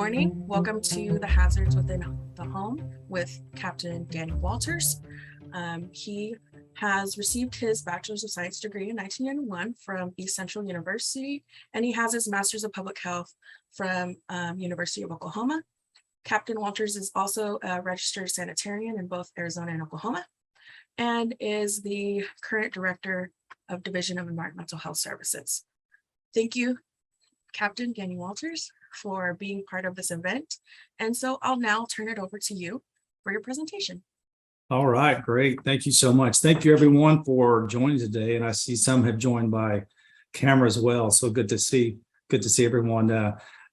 morning. Welcome to the Hazards Within the Home with Captain Danny Walters. He has received his Bachelor's of Science degree in 1991 from East Central University, and he has his Master's of Public Health from University of Oklahoma. Captain Walters is also a registered sanitarian in both Arizona and Oklahoma, and is the current Director of Division of Environmental Health Services. Thank you, Captain Danny Walters, for being part of this event. And so I'll now turn it over to you for your presentation. All right, great. Thank you so much. Thank you everyone for joining today. And I see some have joined by camera as well. So good to see everyone.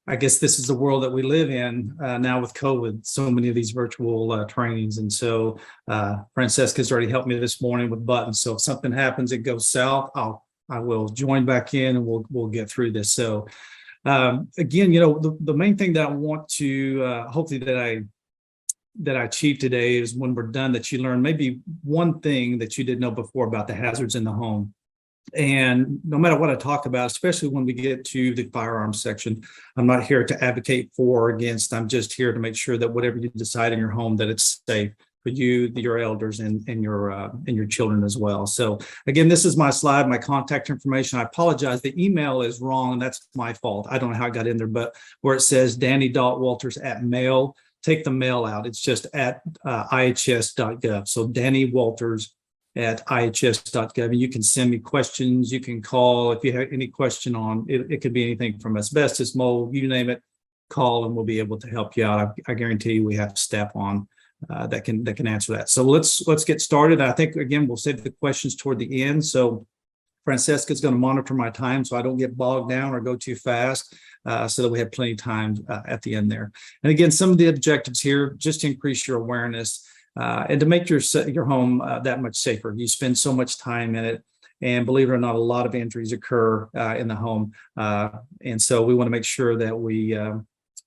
I guess this is the world that we live in now with COVID, so many of these virtual trainings. And so Francesca's already helped me this morning with buttons. So if something happens, it goes south, I will join back in and we'll get through this. So again, the main thing that I want to hopefully that I achieve today is when we're done, that you learn maybe one thing that you didn't know before about the hazards in the home. And no matter what I talk about, especially when we get to the firearms section, I'm not here to advocate for or against. I'm just here to make sure that whatever you decide in your home, that it's safe for you, your elders, and your children as well. So again, this is my slide, my contact information. I apologize. The email is wrong, and that's my fault. I don't know how it got in there, but where it says danny.walters@mail, take the mail out. It's just at ihs.gov. So Danny Walters at ihs.gov. And you can send me questions. You can call if you have any question on it. It could be anything from asbestos, mold, you name it. Call and we'll be able to help you out. I guarantee you we have staff on that can answer that. So let's get started. I think again we'll save the questions toward the end. So Francesca's going to monitor my time so I don't get bogged down or go too fast, so that we have plenty of time at the end there. And again, some of the objectives here just to increase your awareness and to make your home that much safer. You spend so much time in it. And believe it or not, a lot of injuries occur in the home. And so we want to make sure that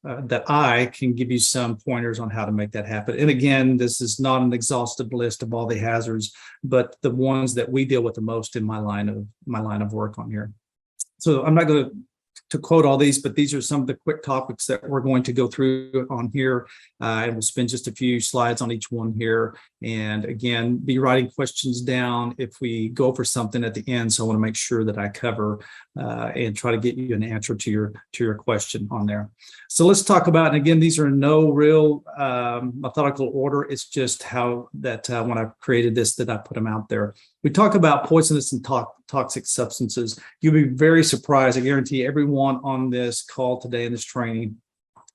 that I can give you some pointers on how to make that happen. And again, this is not an exhaustive list of all the hazards, but the ones that we deal with the most in my line of work on here. So I'm not going to quote all these, but these are some of the quick topics that we're going to go through on here. And we'll spend just a few slides on each one here. And again, be writing questions down if we go for something at the end. So I want to make sure that I cover and try to get you an answer to your question on there. So let's talk about, and again, these are no real methodical order. It's just how that when I created this, that I put them out there. We talk about poisonous and toxic substances. You'll be very surprised. I guarantee everyone on this call today in this training,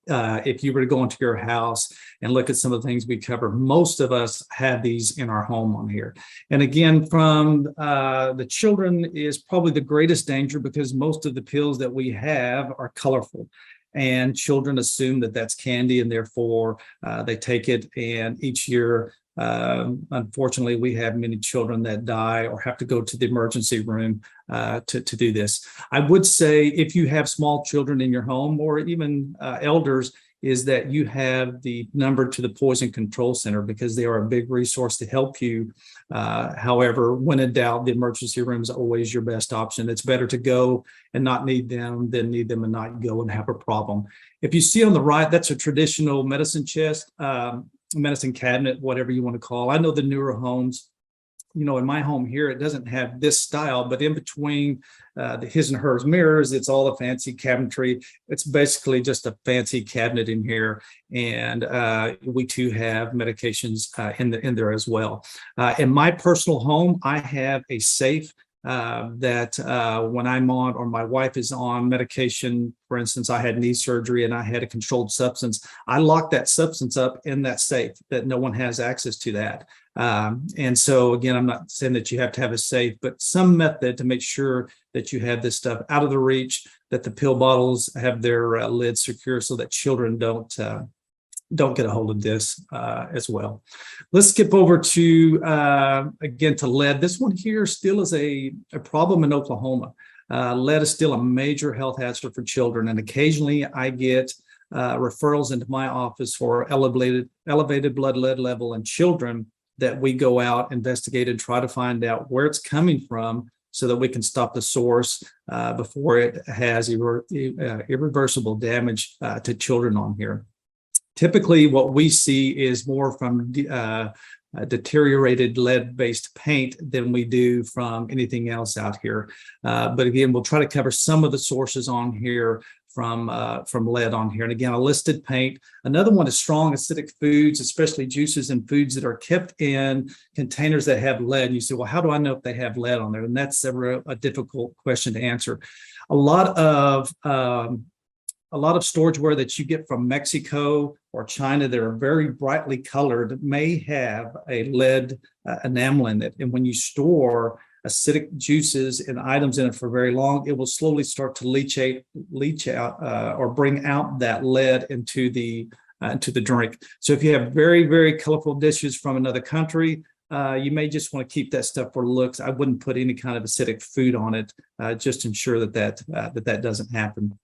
if you were to go into your house and look at some of the things we cover, most of us have these in our home on here. And again, from the children is probably the greatest danger because most of the pills that we have are colorful. And children assume that that's candy, and therefore they take it. And each year, unfortunately, we have many children that die or have to go to the emergency room to do this. I would say if you have small children in your home or even elders, is that you have the number to the Poison Control Center because they are a big resource to help you. However, when in doubt, the emergency room is always your best option. It's better to go and not need them than need them and not go and have a problem. If you see on the right, that's a traditional medicine chest, medicine cabinet, whatever you want to call. I know the newer homes, in my home here, it doesn't have this style, but in between the his and hers mirrors, it's all a fancy cabinetry. It's basically just a fancy cabinet in here. And we too have medications in there as well. In my personal home, I have a safe that when I'm on or my wife is on medication, for instance, I had knee surgery and I had a controlled substance, I lock that substance up in that safe that no one has access to that. And so again, I'm not saying that you have to have a safe, but some method to make sure that you have this stuff out of the reach, that the pill bottles have their lids secure so that children don't get a hold of this as well. Let's skip over to, again, to lead. This one here still is a problem in Oklahoma. Lead is still a major health hazard for children. And occasionally I get referrals into my office for elevated blood lead level in children that we go out, investigate, and try to find out where it's coming from so that we can stop the source before it has irreversible damage to children on here. Typically, what we see is more from deteriorated lead-based paint than we do from anything else out here. But again, we'll try to cover some of the sources on here from lead on here. And again, a listed paint. Another one is strong acidic foods, especially juices and foods that are kept in containers that have lead. And you say, well, how do I know if they have lead on there? And that's a difficult question to answer. A lot of storageware that you get from Mexico or China that are very brightly colored may have a lead enamel in it. And when you store acidic juices and items in it for very long, it will slowly start to leach out or bring out that lead into the drink. So if you have very, very colorful dishes from another country, you may just want to keep that stuff for looks. I wouldn't put any kind of acidic food on it, just to ensure that doesn't happen.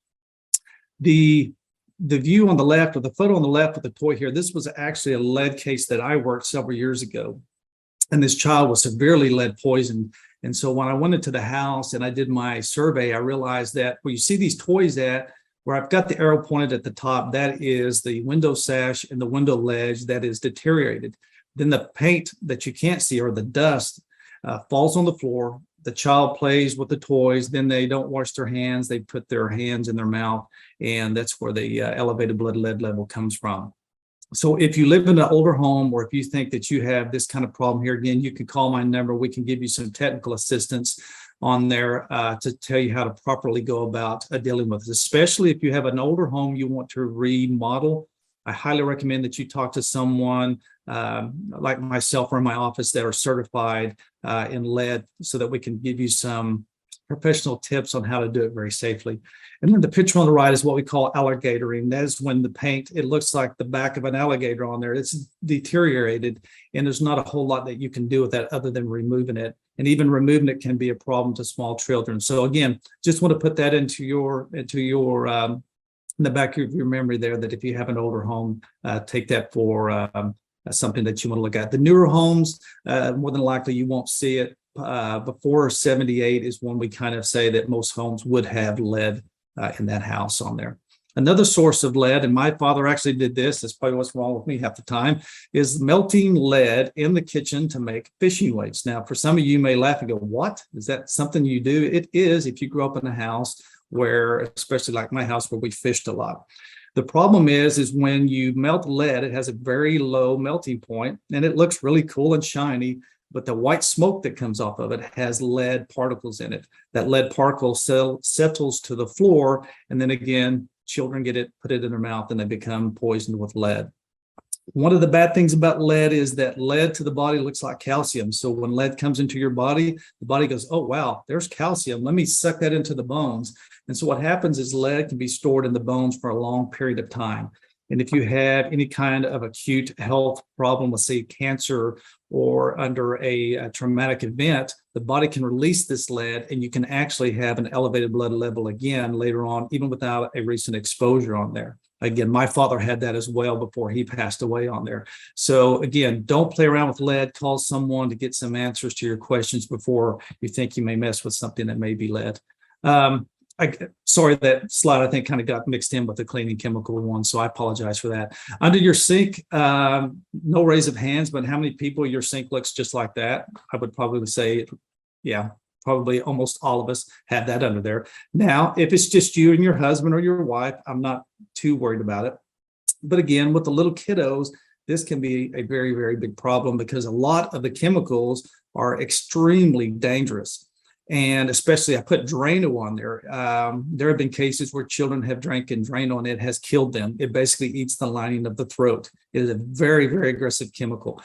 The view on the left, or the photo on the left with the toy here, this was actually a lead case that I worked several years ago. And this child was severely lead poisoned. And so when I went into the house and I did my survey, I realized that where you see these toys at, where I've got the arrow pointed at the top, that is the window sash and the window ledge that is deteriorated. Then the paint that you can't see, or the dust, falls on the floor. The child plays with the toys, then they don't wash their hands, they put their hands in their mouth, and that's where the elevated blood lead level comes from. So if you live in an older home, or if you think that you have this kind of problem here, again, you can call my number. We can give you some technical assistance on there to tell you how to properly go about dealing with it, especially if you have an older home you want to remodel. I highly recommend that you talk to someone like myself or in my office that are certified in lead, so that we can give you some professional tips on how to do it very safely. And then the picture on the right is what we call alligatoring. That is when the paint, it looks like the back of an alligator on there. It's deteriorated, and there's not a whole lot that you can do with that other than removing it. And even removing it can be a problem to small children. So again, just want to put that into your in the back of your memory there, that if you have an older home, take that for something that you want to look at. The newer homes, more than likely you won't see it. Before 78 is when we kind of say that most homes would have lead in that house on there. Another source of lead, and my father actually did this, that's probably what's wrong with me half the time, is melting lead in the kitchen to make fishing weights. Now, for some of you may laugh and go, what? Is that something you do? It is, if you grew up in a house where, especially like my house, where we fished a lot. The problem is when you melt lead, it has a very low melting point, and it looks really cool and shiny, but the white smoke that comes off of it has lead particles in it. That lead particle settles to the floor, and then again, children get it, put it in their mouth, and they become poisoned with lead. One of the bad things about lead is that lead to the body looks like calcium. So when lead comes into your body, the body goes, oh, wow, there's calcium. Let me suck that into the bones. And so what happens is lead can be stored in the bones for a long period of time. And if you have any kind of acute health problem, let's say cancer, or under a traumatic event, the body can release this lead, and you can actually have an elevated blood level again later on, even without a recent exposure on there. Again, my father had that as well before he passed away on there. So again, don't play around with lead. Call someone to get some answers to your questions before you think you may mess with something that may be lead. Sorry, that slide I think kind of got mixed in with the cleaning chemical one, so I apologize for that. Under your sink, no raise of hands, but how many people your sink looks just like that? I would probably say, yeah, probably almost all of us have that under there. Now, if it's just you and your husband or your wife, I'm not too worried about it. But again, with the little kiddos, this can be a very, very big problem, because a lot of the chemicals are extremely dangerous. And especially, I put Drano on there. There have been cases where children have drank, and Drano, and it has killed them. It basically eats the lining of the throat. It is a very, very aggressive chemical.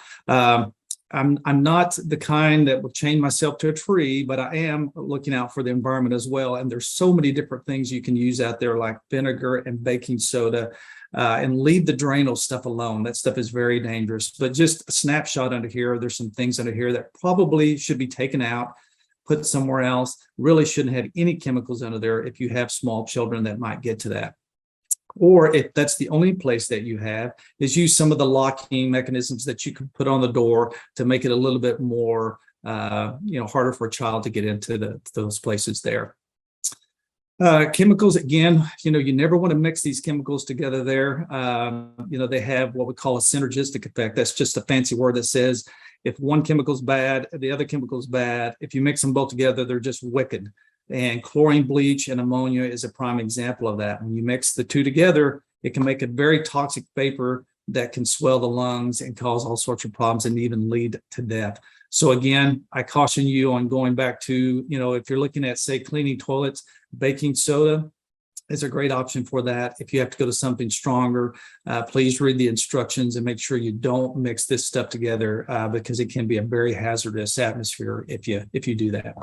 I'm not the kind that will chain myself to a tree, but I am looking out for the environment as well. And there's so many different things you can use out there, like vinegar and baking soda, and leave the Drano stuff alone. That stuff is very dangerous. But just a snapshot under here, there's some things under here that probably should be taken out, put somewhere else. Really shouldn't have any chemicals under there if you have small children that might get to that. Or if that's the only place that you have, is use some of the locking mechanisms that you can put on the door to make it a little bit more harder for a child to get into those places there. Chemicals, again, you never want to mix these chemicals together there. They have what we call a synergistic effect. That's just a fancy word that says if one chemical is bad, the other chemical is bad. If you mix them both together, they're just wicked. And chlorine bleach and ammonia is a prime example of that. When you mix the two together, it can make a very toxic vapor that can swell the lungs and cause all sorts of problems and even lead to death. So again, I caution you on going back to, if you're looking at, say, cleaning toilets, baking soda is a great option for that. If you have to go to something stronger, please read the instructions and make sure you don't mix this stuff together because it can be a very hazardous atmosphere if you do that.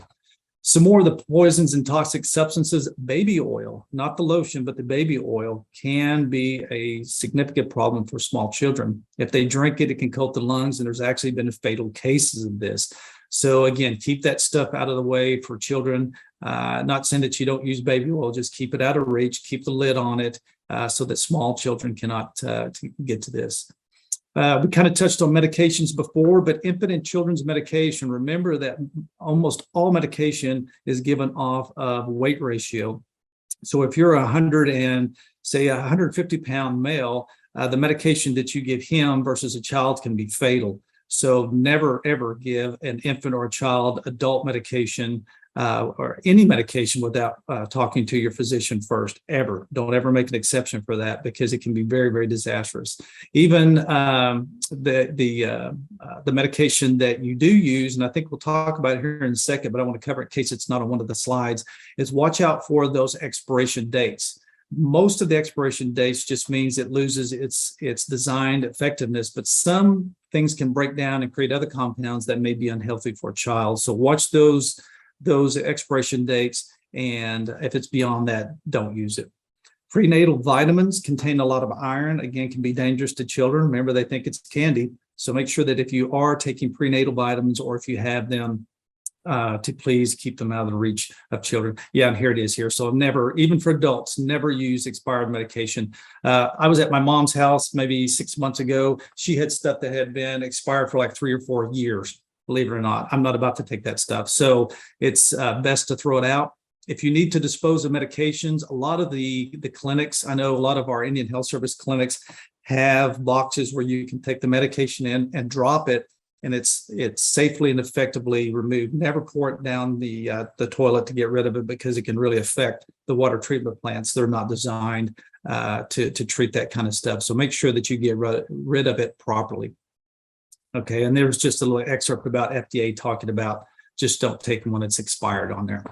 Some more of the poisons and toxic substances. Baby oil, not the lotion, but the baby oil can be a significant problem for small children. If they drink it, it can coat the lungs, and there's actually been fatal cases of this. So again, keep that stuff out of the way for children. Not saying that you don't use baby oil, just keep it out of reach, keep the lid on it so that small children cannot get to this. We kind of touched on medications before, but infant and children's medication, remember that almost all medication is given off of weight ratio. So if you're 150-pound male, the medication that you give him versus a child can be fatal. So never, ever give an infant or a child adult medication or any medication without talking to your physician first, ever. Don't ever make an exception for that because it can be very, very disastrous. Even the medication that you do use, and I think we'll talk about it here in a second, but I want to cover it in case it's not on one of the slides, is watch out for those expiration dates. Most of the expiration dates just means it loses its designed effectiveness, but some things can break down and create other compounds that may be unhealthy for a child. So watch those expiration dates, and if it's beyond that, don't use it. Prenatal vitamins contain a lot of iron, again, can be dangerous to children. Remember, they think it's candy. So make sure that if you are taking prenatal vitamins or if you have them, to please keep them out of the reach of children. Yeah, and here it is here. So never, even for adults, never use expired medication. I was at my mom's house maybe 6 months ago. She had stuff that had been expired for like 3 or 4 years. Believe it or not, I'm not about to take that stuff. So it's best to throw it out. If you need to dispose of medications, a lot of the clinics, I know a lot of our Indian Health Service clinics have boxes where you can take the medication in and drop it, and it's safely and effectively removed. Never pour it down the toilet to get rid of it because it can really affect the water treatment plants. They're not designed to treat that kind of stuff. So make sure that you get rid of it properly. Okay, and there's just a little excerpt about FDA talking about just don't take them when it's expired on there.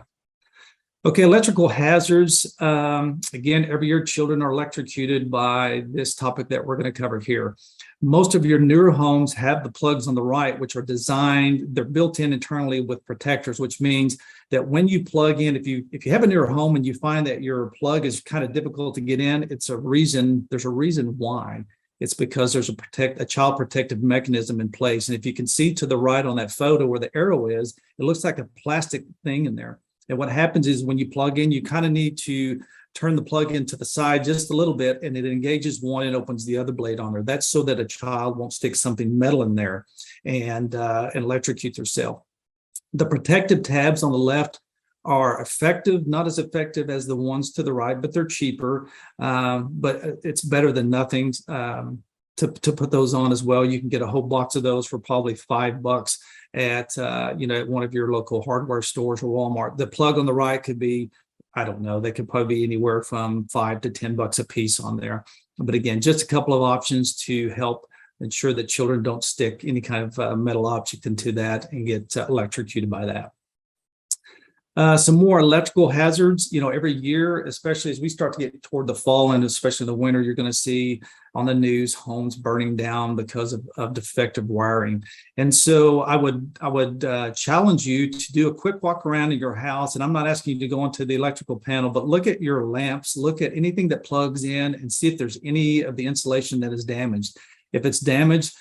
Okay, electrical hazards. Again, every year children are electrocuted by this topic that we're going to cover here. Most of your newer homes have the plugs on the right, which are designed, they're built in internally with protectors, which means that when you plug in, if you have a newer home and you find that your plug is kind of difficult to get in, there's a reason why. It's because there's a child protective mechanism in place. And if you can see to the right on that photo where the arrow is, it looks like a plastic thing in there. And what happens is when you plug in, you kind of need to turn the plug in to the side just a little bit, and it engages one and opens the other blade on there. That's so that a child won't stick something metal in there and electrocute themselves. The protective tabs on the left are effective, not as effective as the ones to the right, but they're cheaper. But it's better than nothing to put those on as well. You can get a whole box of those for probably $5 at one of your local hardware stores or Walmart. The plug on the right could be, I don't know, they could probably be anywhere from $5 to $10 a piece on there. But again, just a couple of options to help ensure that children don't stick any kind of metal object into that and get electrocuted by that. Some more electrical hazards, every year, especially as we start to get toward the fall and especially the winter, you're going to see on the news homes burning down because of defective wiring. And so I would challenge you to do a quick walk around in your house. And I'm not asking you to go into the electrical panel, but look at your lamps, look at anything that plugs in and see if there's any of the insulation that is damaged. If it's damaged,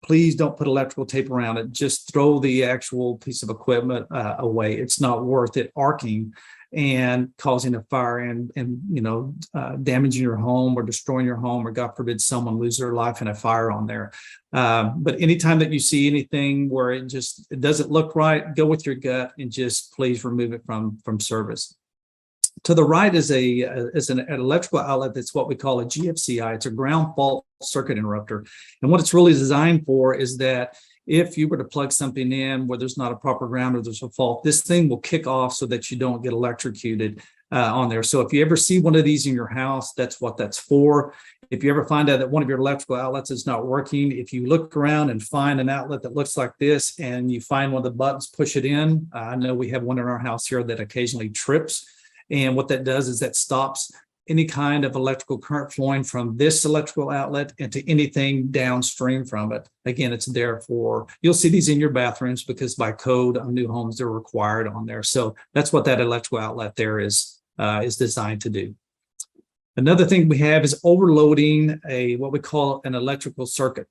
please don't put electrical tape around it. Just throw the actual piece of equipment away. It's not worth it arcing and causing a fire and damaging your home or destroying your home, or God forbid someone lose their life in a fire on there. But anytime that you see anything where it doesn't look right, go with your gut and just please remove it from service. To the right is an electrical outlet that's what we call a GFCI. It's a ground fault circuit interrupter. And what it's really designed for is that if you were to plug something in where there's not a proper ground or there's a fault, this thing will kick off so that you don't get electrocuted on there. So if you ever see one of these in your house, that's what that's for. If you ever find out that one of your electrical outlets is not working, if you look around and find an outlet that looks like this and you find one of the buttons, push it in. I know we have one in our house here that occasionally trips. And what that does is that stops any kind of electrical current flowing from this electrical outlet into anything downstream from it. Again, it's there for, you'll see these in your bathrooms because by code on new homes, they're required on there. So that's what that electrical outlet there is designed to do. Another thing we have is overloading what we call an electrical circuit.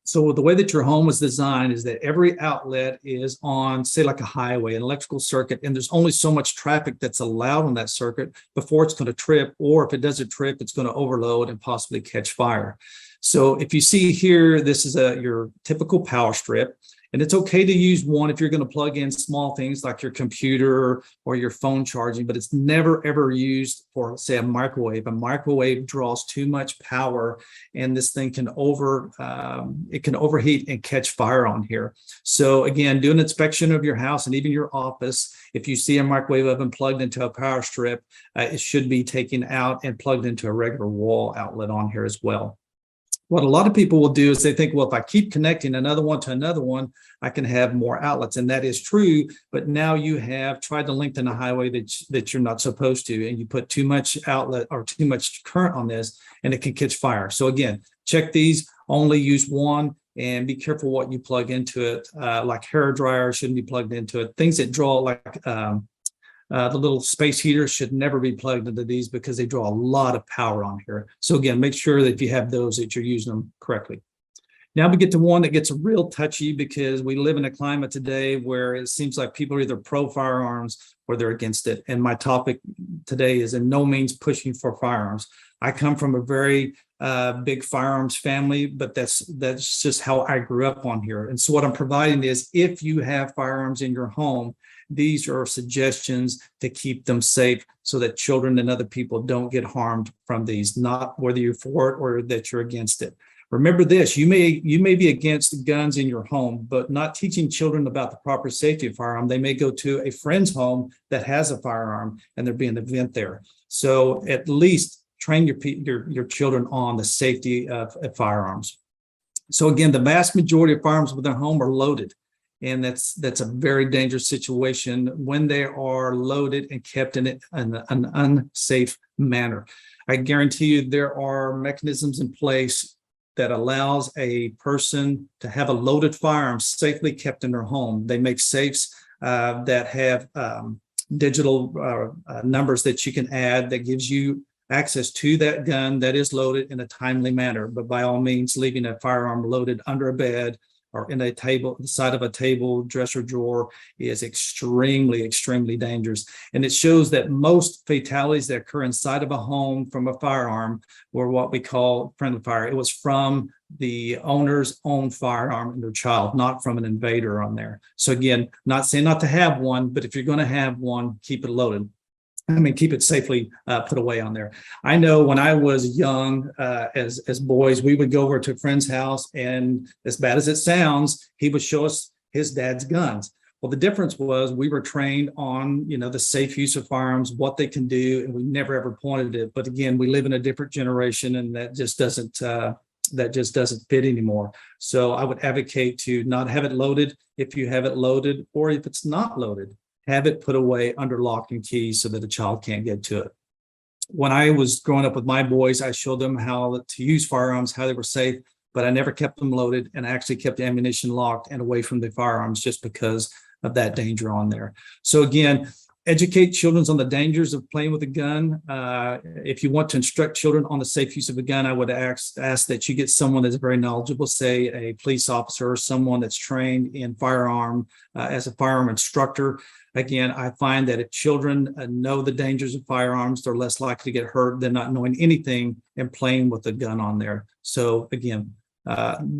So the way that your home was designed is that every outlet is on, say, like a highway, an electrical circuit, and there's only so much traffic that's allowed on that circuit before it's going to trip, or if it doesn't trip, it's going to overload and possibly catch fire. So if you see here, this is your typical power strip. And it's okay to use one if you're going to plug in small things like your computer or your phone charging, but it's never, ever used for, say, a microwave. A microwave draws too much power, and this thing can overheat and catch fire on here. So again, do an inspection of your house and even your office. If you see a microwave oven plugged into a power strip, it should be taken out and plugged into a regular wall outlet on here as well. What a lot of people will do is they think, well, if I keep connecting another one to another one, I can have more outlets. And that is true. But now you have tried to lengthen a highway that you're not supposed to, and you put too much outlet or too much current on this, and it can catch fire. So again, check these, only use one, and be careful what you plug into it. Like hair dryer shouldn't be plugged into it. Things that draw like the little space heaters should never be plugged into these because they draw a lot of power on here. So again, make sure that if you have those, that you're using them correctly. Now we get to one that gets real touchy because we live in a climate today where it seems like people are either pro firearms or they're against it. And my topic today is in no means pushing for firearms. I come from a very big firearms family, but that's just how I grew up on here. And so what I'm providing is if you have firearms in your home, these are suggestions to keep them safe so that children and other people don't get harmed from these, not whether you're for it or that you're against it. Remember this, you may be against guns in your home, but not teaching children about the proper safety of firearm. They may go to a friend's home that has a firearm and there'll be an event there. So at least train your children on the safety of firearms. So again, the vast majority of firearms within a home are loaded. And that's a very dangerous situation when they are loaded and kept in an unsafe manner. I guarantee you there are mechanisms in place that allows a person to have a loaded firearm safely kept in their home. They make safes that have digital numbers that you can add that gives you access to that gun that is loaded in a timely manner. But by all means, leaving a firearm loaded under a bed or in a table, the side of a table, dresser drawer is extremely, extremely dangerous. And it shows that most fatalities that occur inside of a home from a firearm were what we call friendly fire. It was from the owner's own firearm and their child, not from an invader on there. So again, not saying not to have one, but if you're going to have one, keep it loaded. Keep it safely put away on there. I know when I was young, as boys, we would go over to a friend's house, and as bad as it sounds, he would show us his dad's guns. Well, the difference was we were trained on, the safe use of firearms, what they can do, and we never ever pointed it. But again, we live in a different generation, and that just doesn't fit anymore. So I would advocate to not have it loaded if you have it loaded, or if it's not loaded, have it put away under lock and key so that a child can't get to it. When I was growing up with my boys, I showed them how to use firearms, how they were safe, but I never kept them loaded, and I actually kept the ammunition locked and away from the firearms just because of that danger on there. So again, Educate children on the dangers of playing with a gun. If you want to instruct children on the safe use of a gun, I would ask that you get someone that's very knowledgeable, say a police officer or someone that's trained in firearm as a firearm instructor. Again, I find that if children know the dangers of firearms, they're less likely to get hurt than not knowing anything and playing with a gun on there. So again,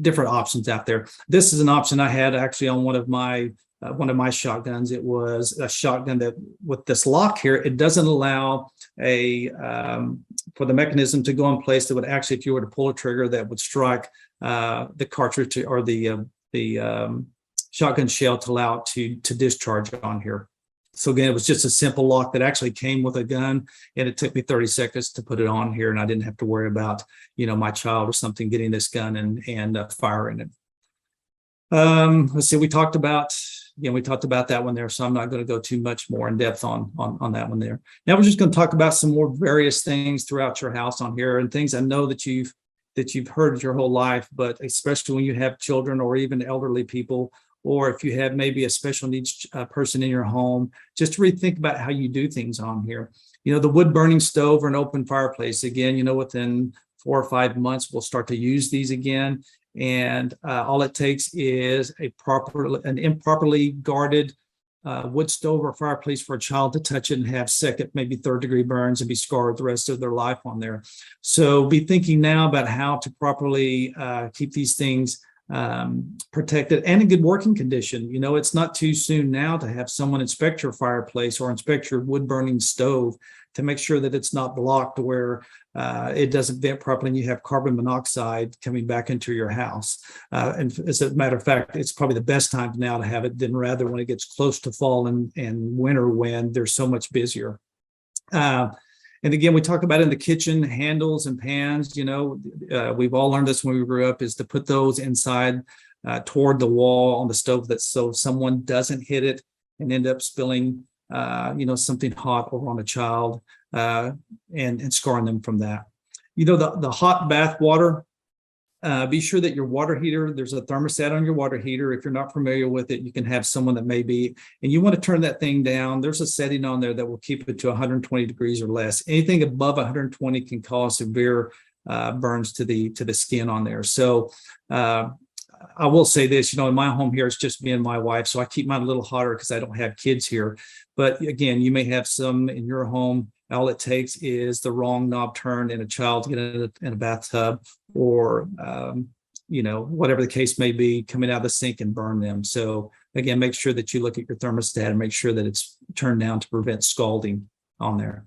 different options out there. This is an option I had actually on one of my shotguns. It was a shotgun that with this lock here, it doesn't allow for the mechanism to go in place that would actually, if you were to pull a trigger, that would strike the cartridge or the shotgun shell to allow it to discharge on here. So again, it was just a simple lock that actually came with a gun, and it took me 30 seconds to put it on here, and I didn't have to worry about, my child or something getting this gun and firing it. Let's see, we talked about that one there, so I'm not going to go too much more in depth on that one there. Now we're just going to talk about some more various things throughout your house on here, and things I know that you've heard your whole life, but especially when you have children or even elderly people, or if you have maybe a special needs person in your home, just to really think about how you do things on here. The wood burning stove or an open fireplace, again, within 4 or 5 months, we'll start to use these again. And all it takes is an improperly guarded wood stove or fireplace for a child to touch it and have second, maybe third degree burns and be scarred the rest of their life on there. So be thinking now about how to properly keep these things protected and in good working condition. It's not too soon now to have someone inspect your fireplace or inspect your wood burning stove to make sure that it's not blocked where it doesn't vent properly and you have carbon monoxide coming back into your house. And as a matter of fact, it's probably the best time now to have it than rather when it gets close to fall and winter when they're so much busier. And again, we talk about in the kitchen, handles and pans, we've all learned this when we grew up, is to put those inside toward the wall on the stove, so someone doesn't hit it and end up spilling something hot over on a child and scarring them from that. The hot bath water, be sure that your water heater, there's a thermostat on your water heater. If you're not familiar with it, you can have someone that may be, and you want to turn that thing down. There's a setting on there that will keep it to 120 degrees or less. Anything above 120 can cause severe burns to the skin on there. So I will say this, in my home here, it's just me and my wife, so I keep mine a little hotter because I don't have kids here. But again, you may have some in your home. All it takes is the wrong knob turn and a child to get in a bathtub or, whatever the case may be, coming out of the sink and burn them. So again, make sure that you look at your thermostat and make sure that it's turned down to prevent scalding on there.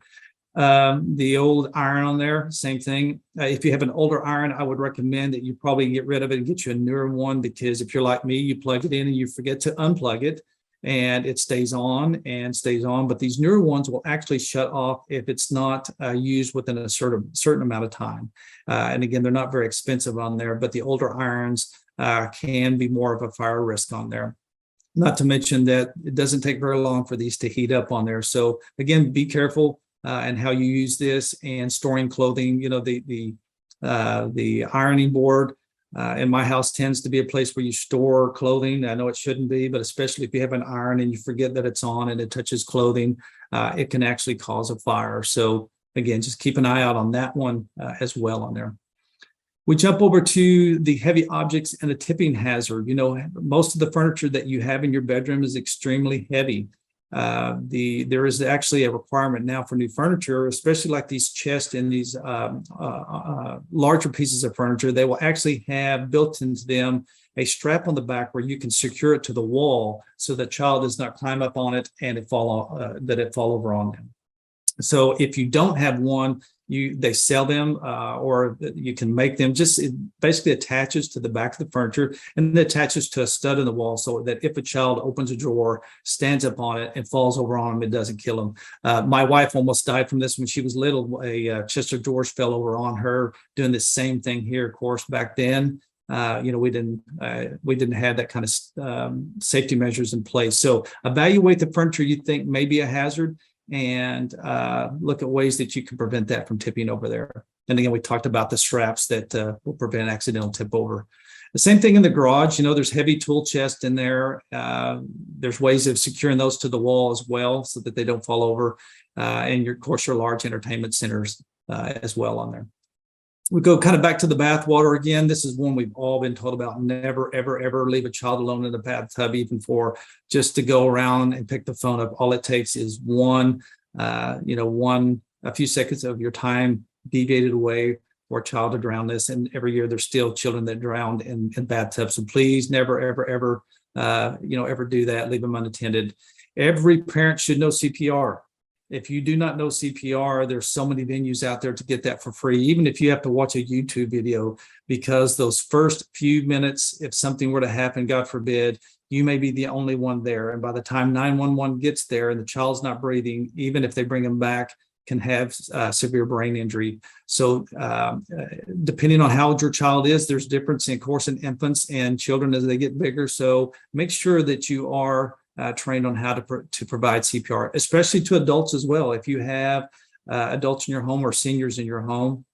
The old iron on there, same thing. If you have an older iron, I would recommend that you probably get rid of it and get you a newer one, because if you're like me, you plug it in and you forget to unplug it and it stays on. But these newer ones will actually shut off if it's not used within a certain amount of time. And again, they're not very expensive on there, but the older irons can be more of a fire risk on there. Not to mention that it doesn't take very long for these to heat up on there. So again, be careful and how you use this, and storing clothing. The ironing board in my house tends to be a place where you store clothing. I know it shouldn't be, but especially if you have an iron and you forget that it's on and it touches clothing, it can actually cause a fire. So again, just keep an eye out on that one as well on there. We jump over to the heavy objects and the tipping hazard. Most of the furniture that you have in your bedroom is extremely heavy. There is actually a requirement now for new furniture, especially like these chests and these larger pieces of furniture. They will actually have built into them a strap on the back where you can secure it to the wall so the child does not climb up on it and it fall over on them. So if you don't have one, they sell them or you can make them. It basically attaches to the back of the furniture and it attaches to a stud in the wall so that if a child opens a drawer, stands up on it and falls over on them, it doesn't kill them. My wife almost died from this when she was little. A chest of drawers fell over on her, doing the same thing here. Of course, back then, we didn't have that kind of safety measures in place. So evaluate the furniture you think may be a hazard, and look at ways that you can prevent that from tipping over there. And again, we talked about the straps that will prevent accidental tip over. The same thing in the garage. There's heavy tool chest in there. There's ways of securing those to the wall as well so that they don't fall over. And of course, your large entertainment centers as well on there. We go kind of back to the bath water again. This is one we've all been told about. Never, ever, ever leave a child alone in the bathtub, even for just to go around and pick the phone up. All it takes is a few seconds of your time deviated away for a child to drown this. And every year there's still children that drown in bathtubs. So please never, ever, ever, ever do that. Leave them unattended. Every parent should know CPR. If you do not know CPR, there's so many venues out there to get that for free, even if you have to watch a YouTube video, because those first few minutes, if something were to happen, God forbid, you may be the only one there. And by the time 911 gets there and the child's not breathing, even if they bring them back, can have severe brain injury. So depending on how old your child is, there's difference, of course, in infants and children as they get bigger. So make sure that you are trained on how to provide CPR, especially to adults as well. If you have adults in your home or seniors in your home,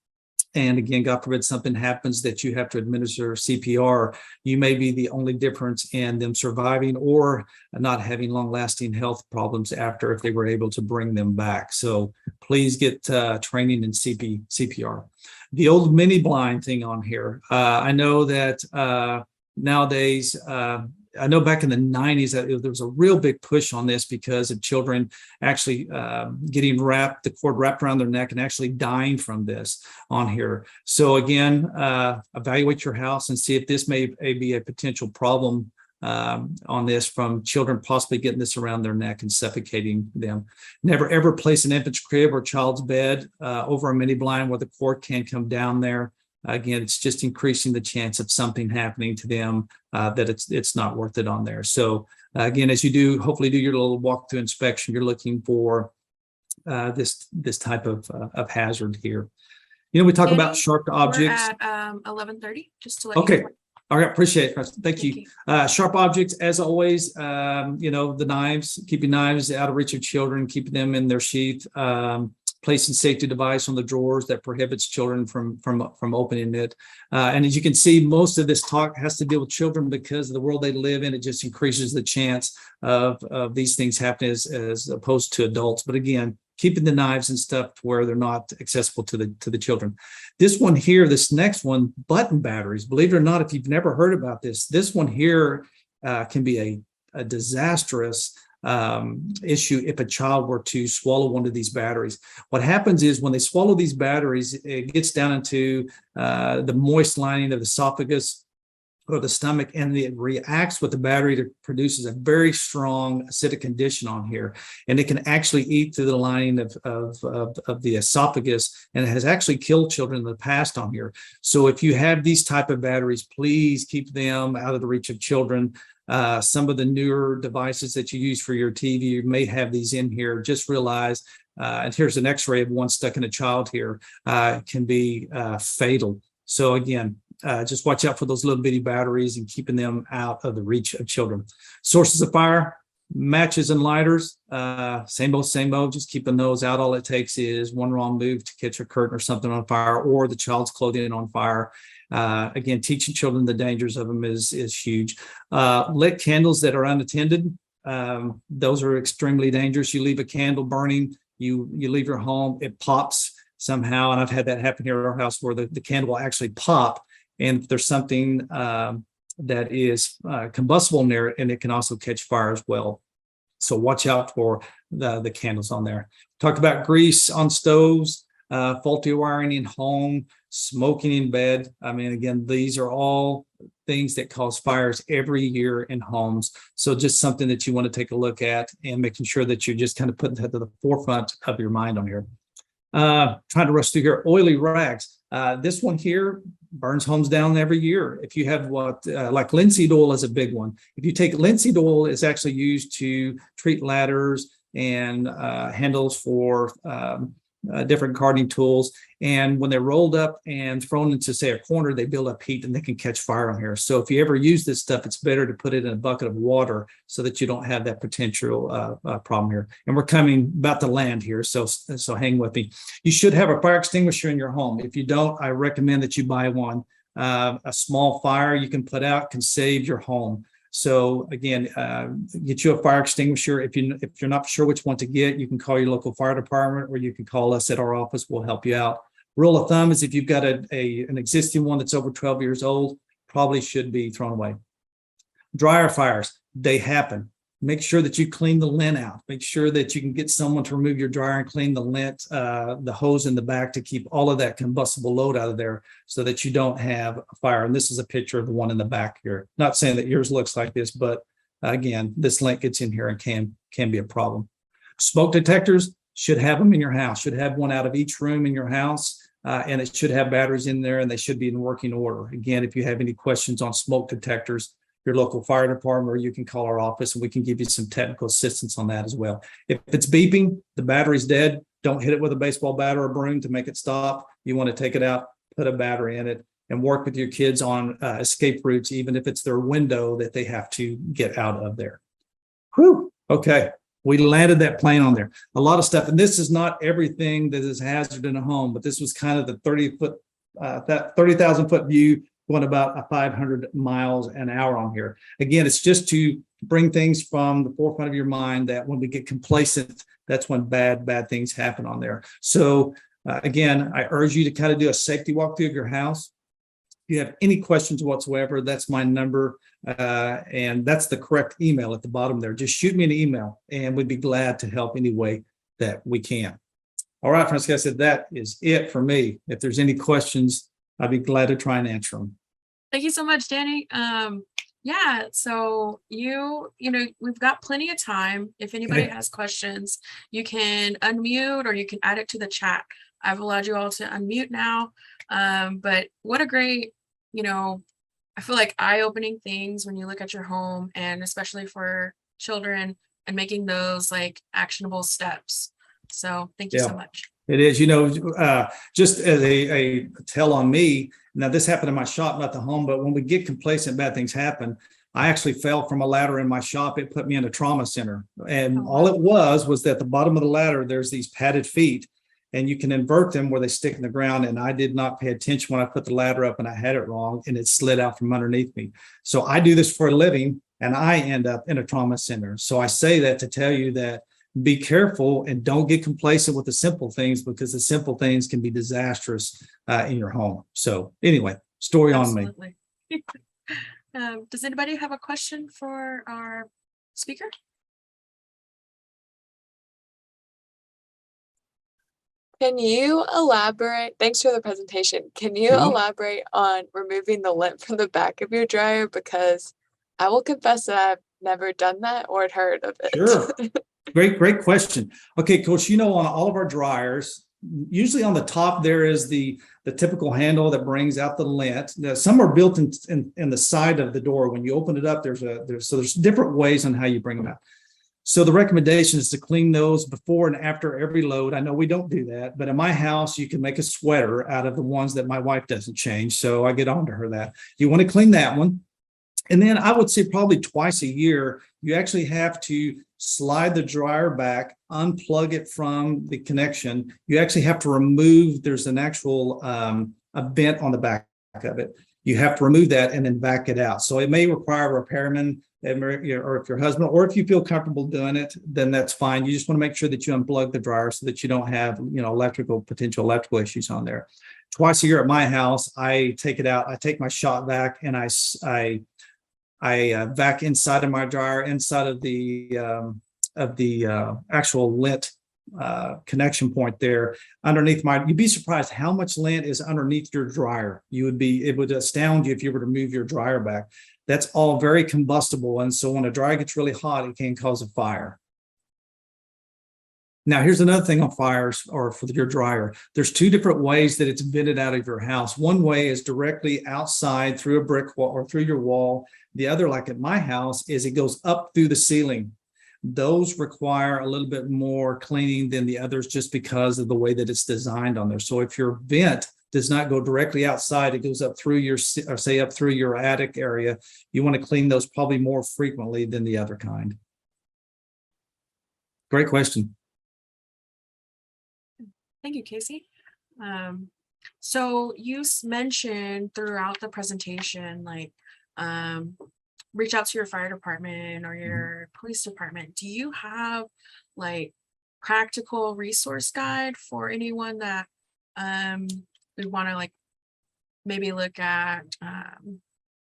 and again, God forbid something happens that you have to administer CPR, you may be the only difference in them surviving or not having long-lasting health problems after if they were able to bring them back. So please get training in CPR. The old mini blind thing on here. I know that nowadays, I know back in the 90s that there was a real big push on this because of children actually getting the cord wrapped around their neck and actually dying from this on here. So again, evaluate your house and see if this may be a potential problem on this from children possibly getting this around their neck and suffocating them. Never ever place an infant's crib or child's bed over a mini blind where the cord can come down there. Again, it's just increasing the chance of something happening to them that it's not worth it on there. So again, as you hopefully do your little walkthrough inspection, you're looking for this type of hazard here. We talk about sharp objects. We're at 11:30, just to let Okay. you know. All right, appreciate it. Thank you. Sharp objects, as always, the knives, keeping knives out of reach of children, keeping them in their sheath. Placing safety device on the drawers that prohibits children from opening it. And as you can see, most of this talk has to deal with children because of the world they live in. It just increases the chance of these things happening as opposed to adults. But again, keeping the knives and stuff to where they're not accessible to the children. This one here, this next one, button batteries. Believe it or not, if you've never heard about this one here can be a disastrous issue if a child were to swallow one of these batteries. What happens is when they swallow these batteries, it gets down into the moist lining of the esophagus or the stomach, and it reacts with the battery that produces a very strong acidic condition on here, and it can actually eat through the lining of the esophagus, and it has actually killed children in the past on here. So if you have these type of batteries, please keep them out of the reach of children. Some of the newer devices that you use for your TV, you may have these in here. Just realize, and here's an x-ray of one stuck in a child here, can be fatal. So again, just watch out for those little bitty batteries and keeping them out of the reach of children. Sources of fire, matches and lighters, same old, just keeping those out. All it takes is one wrong move to catch a curtain or something on fire, or the child's clothing on fire. Again, teaching children the dangers of them is huge. Lit candles that are unattended, those are extremely dangerous. You leave a candle burning, you leave your home, it pops somehow, and I've had that happen here at our house where the candle will actually pop, and if there's something that is combustible near it, and it can also catch fire as well. So watch out for the candles on there. Talked about grease on stoves, faulty wiring in home, smoking in bed. I mean, again, these are all things that cause fires every year in homes. So just something that you want to take a look at and making sure that you're just kind of putting that to the forefront of your mind on here. Trying to rush through here, oily rags. This one here burns homes down every year. If you have like linseed oil is a big one. If you take linseed oil, it's actually used to treat ladders and handles for different gardening tools. And when they're rolled up and thrown into, say, a corner, they build up heat and they can catch fire on here. So if you ever use this stuff, it's better to put it in a bucket of water so that you don't have that potential problem here. And we're coming about to land here, so hang with me. You should have a fire extinguisher in your home. If you don't, I recommend that you buy one. A small fire you can put out can save your home. So again, get you a fire extinguisher. If you're not sure which one to get, you can call your local fire department, or you can call us at our office. We'll help you out. Rule of thumb is if you've got an existing one that's over 12 years old, probably should be thrown away. Drier fires, they happen. Make sure that you clean the lint out. Make sure that you can get someone to remove your dryer and clean the lint, the hose in the back, to keep all of that combustible load out of there so that you don't have a fire. And this is a picture of the one in the back here. Not saying that yours looks like this, but again, this lint gets in here and can be a problem. Smoke detectors, should have them in your house. Should have one out of each room in your house. And it should have batteries in there, and they should be in working order. Again, if you have any questions on smoke detectors, your local fire department, or you can call our office and we can give you some technical assistance on that as well. If it's beeping, the battery's dead, don't hit it with a baseball bat or a broom to make it stop. You want to take it out, put a battery in it, and work with your kids on escape routes, even if it's their window that they have to get out of there. Whew. Okay. We landed that plane on there. A lot of stuff. And this is not everything that is hazard in a home, but this was kind of the 30,000 foot view, going about 500 miles an hour on here. Again, it's just to bring things from the forefront of your mind that when we get complacent, that's when bad things happen on there. So again, I urge you to kind of do a safety walkthrough of your house. If you have any questions whatsoever, that's my number. And that's the correct email at the bottom there. Just shoot me an email and we'd be glad to help any way that we can. All right, friends, like I said, that is it for me. If there's any questions, I'd be glad to try and answer them. Thank you so much, Danny. Yeah, so you know, we've got plenty of time. If anybody has questions, you can unmute or you can add it to the chat. I've allowed you all to unmute now. But what a great, I feel like eye-opening things when you look at your home, and especially for children, and making those like actionable steps. So thank you so much. It is, just as a tell on me. Now, this happened in my shop, not the home, but when we get complacent, bad things happen. I actually fell from a ladder in my shop. It put me in a trauma center. And all it was that the bottom of the ladder, there's these padded feet, and you can invert them where they stick in the ground. And I did not pay attention when I put the ladder up, and I had it wrong, and it slid out from underneath me. So I do this for a living, and I end up in a trauma center. So I say that to tell you that be careful and don't get complacent with the simple things, because the simple things can be disastrous in your home. So anyway, story Absolutely. on me. Does anybody have a question for our speaker? Can you elaborate? Thanks for the presentation. Can you elaborate on removing the lint from the back of your dryer? Because I will confess that I've never done that or heard of it. Sure. Great question. Okay, Coach, on all of our dryers, usually on the top, there is the typical handle that brings out the lint. Now, some are built in the side of the door. When you open it up, there's different ways on how you bring them out. So the recommendation is to clean those before and after every load. I know we don't do that, but in my house, you can make a sweater out of the ones that my wife doesn't change. So I get on to her that. You want to clean that one. And then I would say probably twice a year, you actually have to slide the dryer back, unplug it from the connection. You actually have to remove, there's an actual a vent on the back of it. You have to remove that and then back it out. So it may require a repairman, or if your husband, or if you feel comfortable doing it, then that's fine. You just want to make sure that you unplug the dryer so that you don't have, potential electrical issues on there. Twice a year at my house, I take it out. I take my shop vac and I vac inside of my dryer, inside of the actual lint connection point there underneath you'd be surprised how much lint is underneath your dryer. It would astound you if you were to move your dryer back. That's all very combustible. And so when a dryer gets really hot, it can cause a fire. Now, here's another thing on fires or for your dryer. There's two different ways that it's vented out of your house. One way is directly outside through a brick wall or through your wall. The other, like at my house, is it goes up through the ceiling. those require a little bit more cleaning than the others just because of the way that it's designed on there. So if your vent does not go directly outside, it goes up through your, or say up through your attic area, you want to clean those probably more frequently than the other kind. Great question. Thank you, Casey. So you mentioned throughout the presentation, like, reach out to your fire department or your police department. Do you have like practical resource guide for anyone that would want to like maybe look at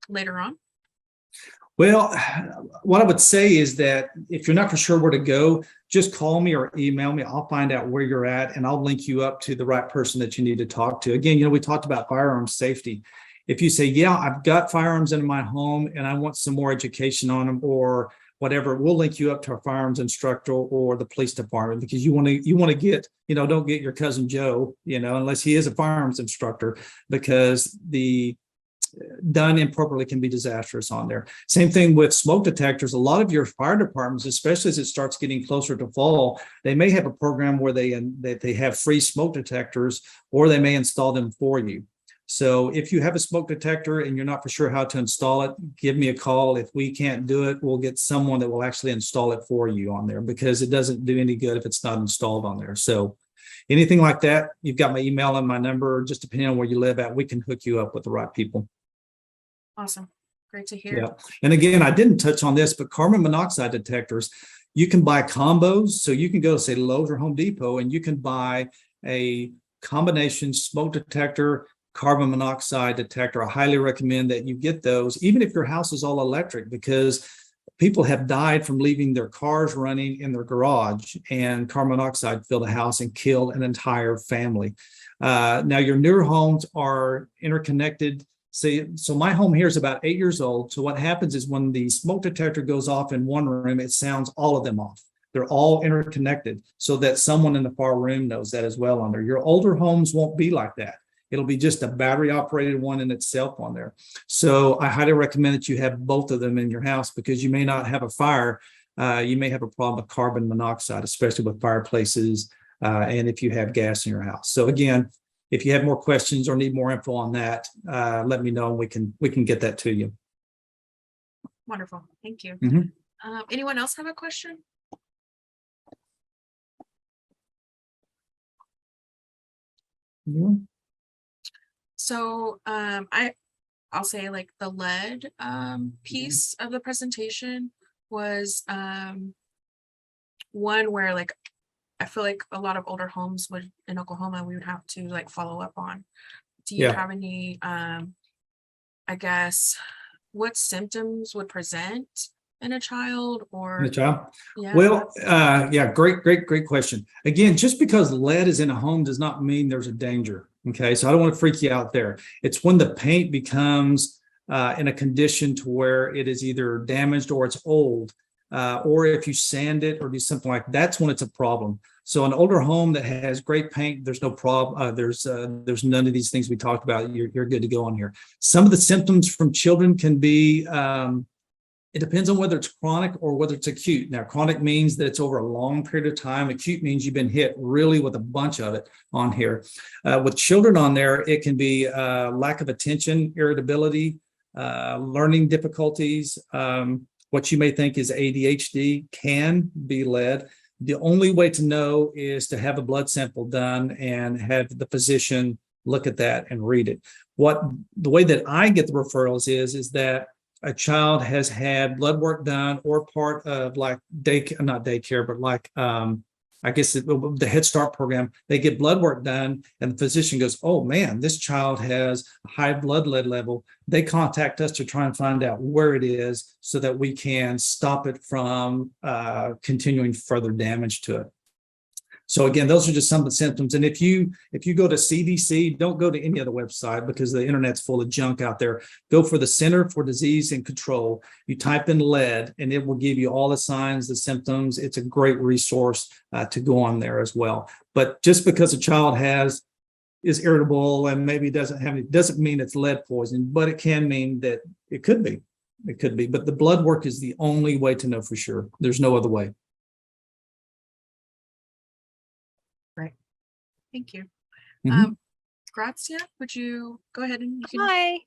later on? Well, what I would say is that if you're not for sure where to go, just call me or email me. I'll find out where you're at and I'll link you up to the right person that you need to talk to. Again, we talked about firearms safety. If you say, yeah, I've got firearms in my home and I want some more education on them or whatever, we'll link you up to a firearms instructor or the police department, because you want to get, don't get your cousin Joe, unless he is a firearms instructor, because the done improperly can be disastrous on there. Same thing with smoke detectors. A lot of your fire departments, especially as it starts getting closer to fall, they may have a program where they have free smoke detectors, or they may install them for you. So if you have a smoke detector and you're not for sure how to install it, give me a call. If we can't do it, we'll get someone that will actually install it for you on there, because it doesn't do any good if it's not installed on there. So anything like that, you've got my email and my number. Just depending on where you live at, we can hook you up with the right people. Awesome. Great to hear. Yeah. And again, I didn't touch on this, but carbon monoxide detectors, you can buy combos. So you can go to, say, Lowe's or Home Depot, and you can buy a combination smoke detector, carbon monoxide detector. I highly recommend that you get those, even if your house is all electric, because people have died from leaving their cars running in their garage, and carbon monoxide filled a house and killed an entire family. Now, your newer homes are interconnected. So my home here is about 8 years old. So what happens is when the smoke detector goes off in one room, it sounds all of them off. They're all interconnected so that someone in the far room knows that as well on there. Your older homes won't be like that. It'll be just a battery operated one in itself on there. So I highly recommend that you have both of them in your house, because you may not have a fire. You may have a problem with carbon monoxide, especially with fireplaces, and if you have gas in your house. So again, if you have more questions or need more info on that, let me know and we can get that to you. Wonderful. Thank you. Mm-hmm. Anyone else have a question? Yeah. So I'll say like the lead piece of the presentation was one where like I feel like a lot of older homes would in Oklahoma we would have to like follow up on. Do you have any I guess what symptoms would present in a child or In a child? Yeah. Well, yeah, great question. Again, just because lead is in a home does not mean there's a danger. Okay, so I don't want to freak you out there. It's when the paint becomes in a condition to where it is either damaged or it's old, or if you sand it or do something like that, that's when it's a problem. So an older home that has great paint, there's no problem. There's none of these things we talked about. You're good to go on here. Some of the symptoms from children can be, it depends on whether it's chronic or whether it's acute. Now, chronic means that it's over a long period of time. Acute means you've been hit really with a bunch of it on here. With children on there, it can be lack of attention, irritability, learning difficulties. What you may think is ADHD can be lead. The only way to know is to have a blood sample done and have the physician look at that and read it. The way that I get the referrals is that a child has had blood work done or part of like not daycare, but like I guess the Head Start program, they get blood work done and the physician goes, oh man, this child has a high blood lead level. They contact us to try and find out where it is so that we can stop it from continuing further damage to it. So again, those are just some of the symptoms. And if you go to CDC, don't go to any other website because the internet's full of junk out there. Go for the Center for Disease and Control. You type in lead and it will give you all the signs, the symptoms. It's a great resource to go on there as well. But just because a child is irritable and maybe doesn't mean it's lead poisoning, but it can mean that it could be. It could be. But the blood work is the only way to know for sure. There's no other way. Thank you. Mhm. Grazia, would you go ahead and you can Hi. Yes,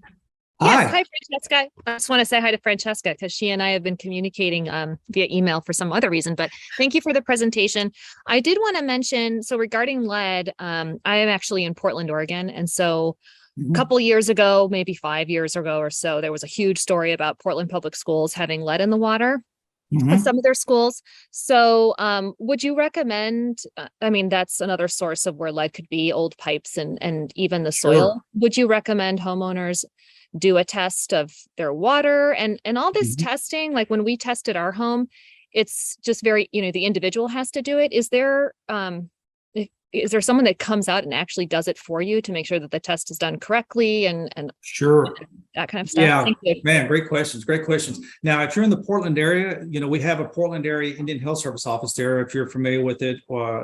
Hi. hi, Francesca. I just want to say hi to Francesca because she and I have been communicating via email for some other reason, but thank you for the presentation. I did want to mention, so regarding lead, I am actually in Portland, Oregon. And so a Mhm. couple years ago, maybe 5 years ago or so, there was a huge story about Portland Public Schools having lead in the water at Mhm. some of their schools. So would you recommend, I mean, that's another source of where lead could be, old pipes and even the Sure. soil. Would you recommend homeowners do a test of their water and all this Mhm. testing? Like when we tested our home, it's just very, the individual has to do it. Is there someone that comes out and actually does it for you to make sure that the test is done correctly and Sure. that kind of stuff? Yeah, Thank you. man, great questions. Great questions. Now, if you're in the Portland area, we have a Portland area Indian Health Service office there, if you're familiar with it.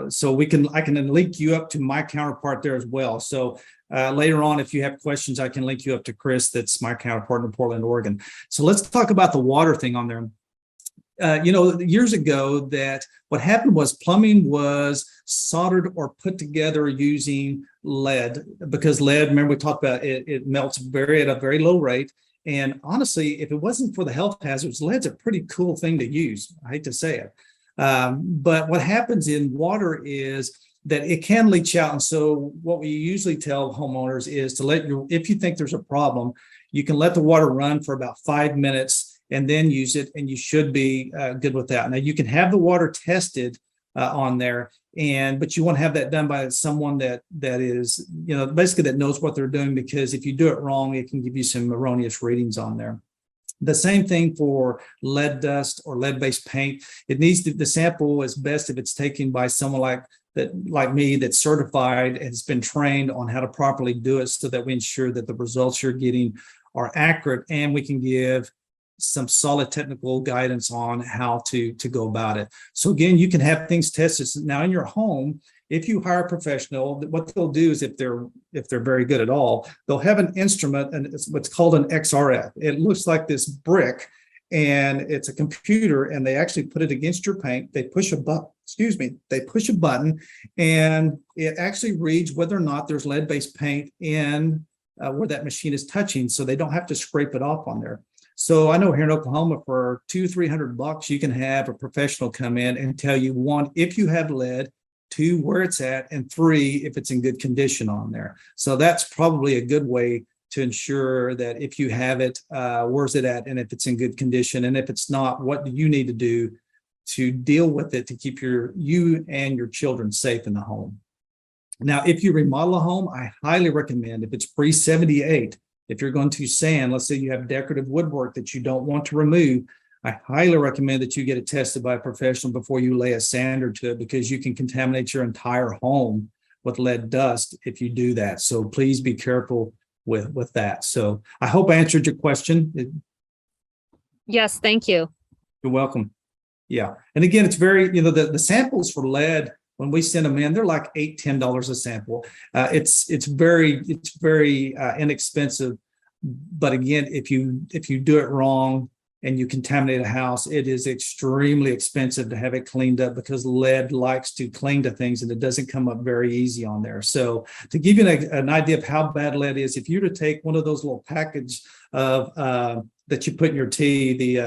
So I can then link you up to my counterpart there as well. So later on, if you have questions, I can link you up to Chris, that's my counterpart in Portland, Oregon. So let's talk about the water thing on there. Years ago, that what happened was plumbing was soldered or put together using lead, because lead, remember we talked about it melts at a very low rate. And honestly, if it wasn't for the health hazards, lead's a pretty cool thing to use. I hate to say it. But what happens in water is that it can leach out. And so what we usually tell homeowners is to if you think there's a problem, you can let the water run for about 5 minutes and then use it, and you should be good with that. Now, you can have the water tested on there, but you want to have that done by someone that is, basically that knows what they're doing, because if you do it wrong, it can give you some erroneous readings on there. The same thing for lead dust or lead-based paint. The sample is best if it's taken by someone like me, that's certified and has been trained on how to properly do it, so that we ensure that the results you're getting are accurate, and we can give some solid technical guidance on how to go about it. So again, you can have things tested. Now in your home, if you hire a professional, what they'll do is, if they're very good at all, they'll have an instrument, and it's what's called an XRF. It looks like this brick, and it's a computer, and they actually put it against your paint. They push a button, they push a button, and it actually reads whether or not there's lead-based paint in where that machine is touching, so they don't have to scrape it off on there. So I know here in Oklahoma, for $200-300, you can have a professional come in and tell you, 1, if you have lead, 2, where it's at, and 3, if it's in good condition on there. So that's probably a good way to ensure that if you have it, where's it at, and if it's in good condition. And if it's not, what do you need to do to deal with it to keep you and your children safe in the home? Now, if you remodel a home, I highly recommend, if it's pre-78, if you're going to sand, let's say you have decorative woodwork that you don't want to remove, I highly recommend that you get it tested by a professional before you lay a sander to it, because you can contaminate your entire home with lead dust if you do that. So please be careful with that. So I hope I answered your question. Yes, thank you. You're welcome. Yeah. And again, it's very, the samples for lead, when we send them in, they're like $8-10 a sample. It's very inexpensive. But again, if you do it wrong and you contaminate a house, it is extremely expensive to have it cleaned up, because lead likes to cling to things, and it doesn't come up very easy on there. So to give you an idea of how bad lead is, if you were to take one of those little package of that you put in your tea,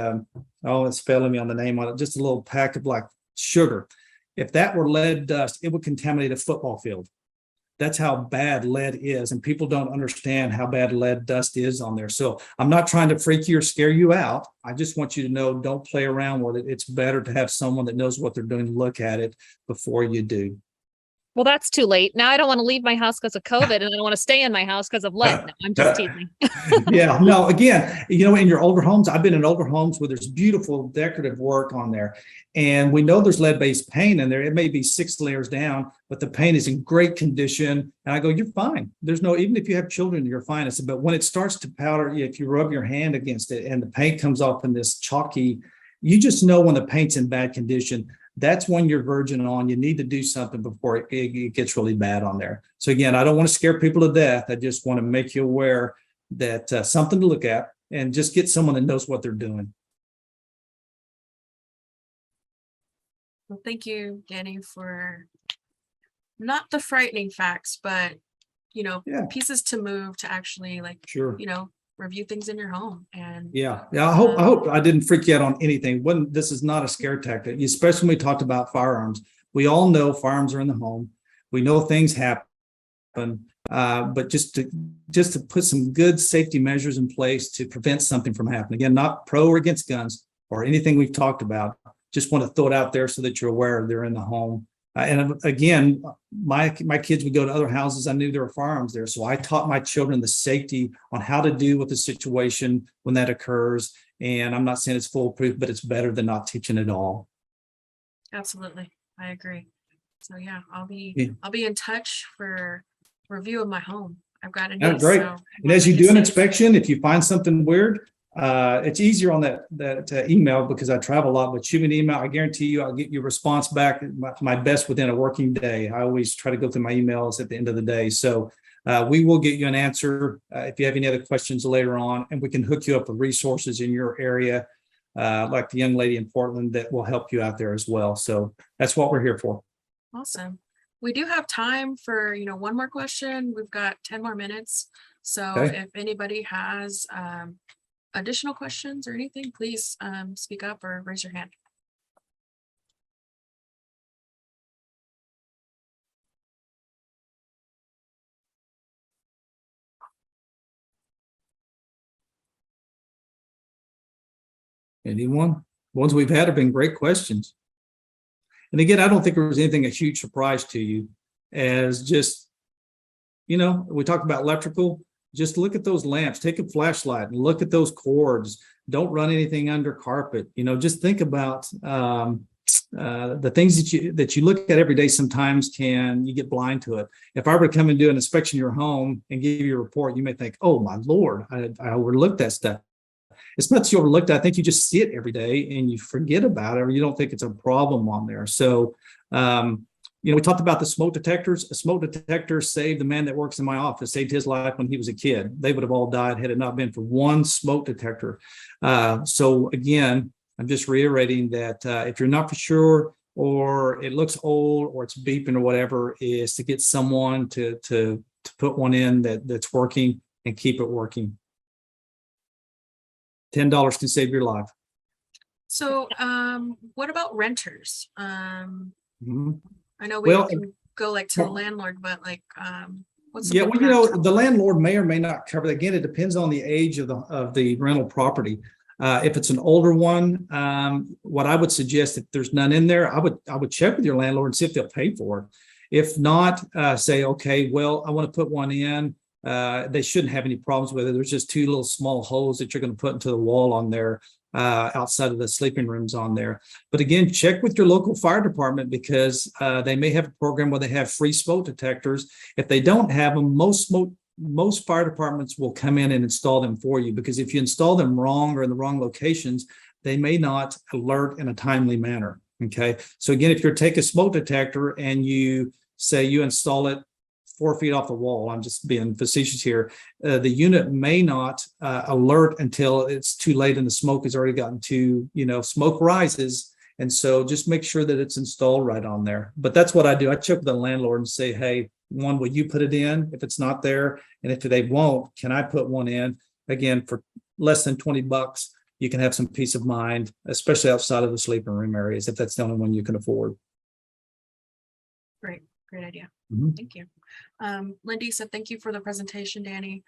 it's failing me on the name on it, just a little pack of like sugar. If that were lead dust, it would contaminate a football field. That's how bad lead is. And people don't understand how bad lead dust is on there. So I'm not trying to freak you or scare you out. I just want you to know, don't play around with it. It's better to have someone that knows what they're doing look at it before you do. Well, that's too late. Now I don't want to leave my house because of COVID, and I don't want to stay in my house because of lead. No, I'm just teasing. Yeah, no, again, in your older homes, I've been in older homes where there's beautiful decorative work on there. And we know there's lead-based paint in there. It may be 6 layers down, but the paint is in great condition. And I go, you're fine. Even if you have children, you're fine. I said, but when it starts to powder, if you rub your hand against it and the paint comes off in this chalky, you just know when the paint's in bad condition. That's when you're verging on. You need to do something before it gets really bad on there. So again, I don't want to scare people to death. I just want to make you aware that something to look at, and just get someone that knows what they're doing. Well, thank you, Danny, for not the frightening facts, but Yeah. pieces to move to actually Sure. review things in your home. And Yeah. I hope I didn't freak you out on anything. This is not a scare tactic, especially when we talked about firearms. We all know firearms are in the home. We know things happen. But just to put some good safety measures in place to prevent something from happening. Again, not pro or against guns or anything we've talked about. Just want to throw it out there so that you're aware they're in the home. And again, my kids would go to other houses. I knew there were firearms there. So I taught my children the safety on how to deal with the situation when that occurs. And I'm not saying it's foolproof, but it's better than not teaching at all. Absolutely. I agree. So yeah, I'll be in touch for review of my home. I've got a niece. Great. So And as you do an inspection, if you find something weird, it's easier on that email because I travel a lot, but shoot me an email. I guarantee you I'll get your response back my best within a working day. I always try to go through my emails at the end of the day. So we will get you an answer if you have any other questions later on, and we can hook you up with resources in your area, like the young lady in Portland that will help you out there as well. So that's what we're here for. Awesome. We do have time for, one more question. We've got 10 more minutes. So Okay. if anybody has additional questions or anything, please speak up or raise your hand. Anyone? Ones we've had have been great questions. And again, I don't think there was anything a huge surprise to you as just, we talked about electrical. Just look at those lamps, take a flashlight and look at those cords. Don't run anything under carpet. Just think about the things that you look at every day. Sometimes you get blind to it. If I were to come and do an inspection of your home and give you a report, you may think, oh my Lord, I overlooked that stuff. It's not that you overlooked it. I think you just see it every day and you forget about it, or you don't think it's a problem on there. So, we talked about the smoke detectors. A smoke detector saved the man that works in my office, saved his life when he was a kid. They would have all died had it not been for one smoke detector. So again, I'm just reiterating that if you're not for sure, or it looks old, or it's beeping or whatever, is to get someone to put one in that's working and keep it working. $10 can save your life. So what about renters? Mhm. I know we can go to the landlord, but what's the the landlord may or may not cover that. Again, it depends on the age of the rental property. If it's an older one, what I would suggest, if there's none in there, I would check with your landlord and see if they'll pay for it. If not, say, okay, well, I want to put one in. They shouldn't have any problems with it. There's just two little small holes that you're going to put into the wall on there, outside of the sleeping rooms on there. But again, check with your local fire department because they may have a program where they have free smoke detectors. If they don't have them, most fire departments will come in and install them for you, because if you install them wrong or in the wrong locations, they may not alert in a timely manner. Okay. So again, if you take a smoke detector and you say you install it 4 feet off the wall, I'm just being facetious here, the unit may not alert until it's too late and the smoke has already gotten to, smoke rises. And so just make sure that it's installed right on there. But that's what I do. I check with the landlord and say, hey, one, will you put it in if it's not there? And if they won't, can I put one in? Again, for less than $20, you can have some peace of mind, especially outside of the sleeping room areas, if that's the only one you can afford. Great idea. Mm-hmm. Thank you. Lindy said, thank you for the presentation, Danny.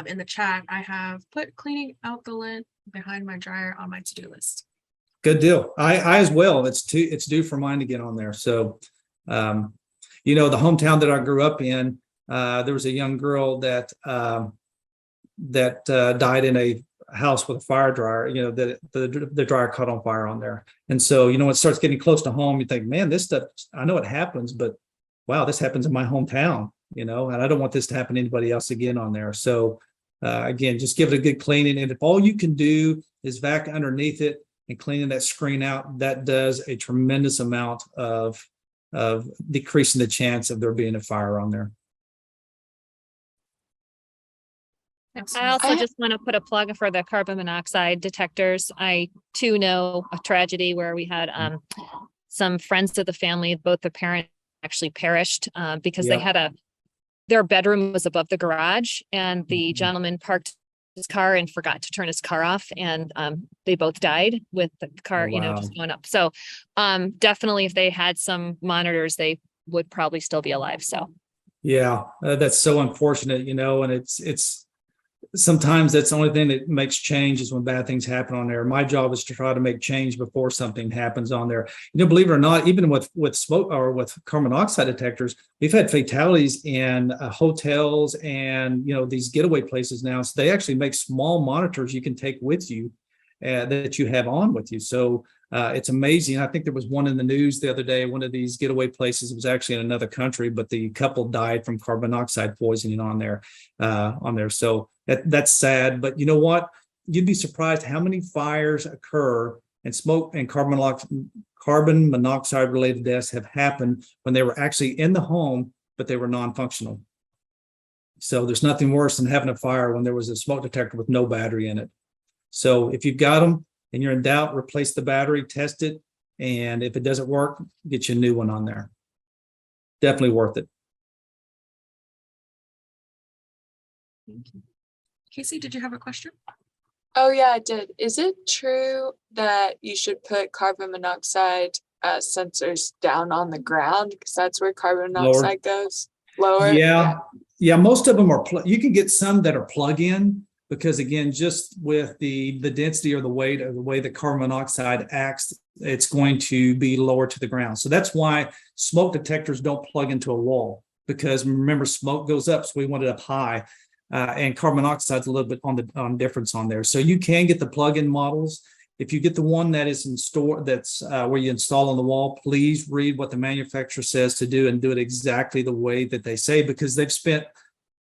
In the chat, I have put cleaning out the lint behind my dryer on my to-do list. Good deal. I as well. It's due for mine to get on there. So, the hometown that I grew up in, there was a young girl that died in a house with a fire dryer. The dryer caught on fire on there. And so, when it starts getting close to home, you think, man, this stuff, I know it happens, but wow, this happens in my hometown, and I don't want this to happen to anybody else again on there. So again, just give it a good cleaning. And if all you can do is vac underneath it and cleaning that screen out, that does a tremendous amount of decreasing the chance of there being a fire on there. I also just want to put a plug for the carbon monoxide detectors. I too know a tragedy where we had some friends of the family, both the parent actually perished because Yep. their bedroom was above the garage, and the gentleman parked his car and forgot to turn his car off, and they both died with the car, Oh, just wow. going up. So definitely if they had some monitors, they would probably still be alive. So Yeah, that's so unfortunate, and it's sometimes that's the only thing that makes change is when bad things happen on there. My job is to try to make change before something happens on there. Believe it or not, even with smoke or with carbon monoxide detectors, we've had fatalities in hotels and these getaway places now. So they actually make small monitors you can take with you that you have on with you. So it's amazing. I think there was one in the news the other day, one of these getaway places. It was actually in another country, but the couple died from carbon monoxide poisoning on there. So that's sad. But you know what? You'd be surprised how many fires occur and smoke and carbon monoxide related deaths have happened when they were actually in the home, but they were non-functional. So there's nothing worse than having a fire when there was a smoke detector with no battery in it. So if you've got them and you're in doubt, replace the battery, test it. And if it doesn't work, get you a new one on there. Definitely worth it. Thank you. Casey, did you have a question? Oh yeah, I did. Is it true that you should put carbon monoxide sensors down on the ground because that's where carbon Lower. monoxide goes? Lower? Yeah. Most of them are, you can get some that are plug-in because again, just with the density or the weight of the way that carbon monoxide acts, it's going to be lower to the ground. So that's why smoke detectors don't plug into a wall, because remember, smoke goes up, so we want it up high. And carbon monoxide is a little bit on difference on there. So you can get the plug-in models. If you get the one that is in store, that's where you install on the wall, please read what the manufacturer says to do and do it exactly the way that they say, because they've spent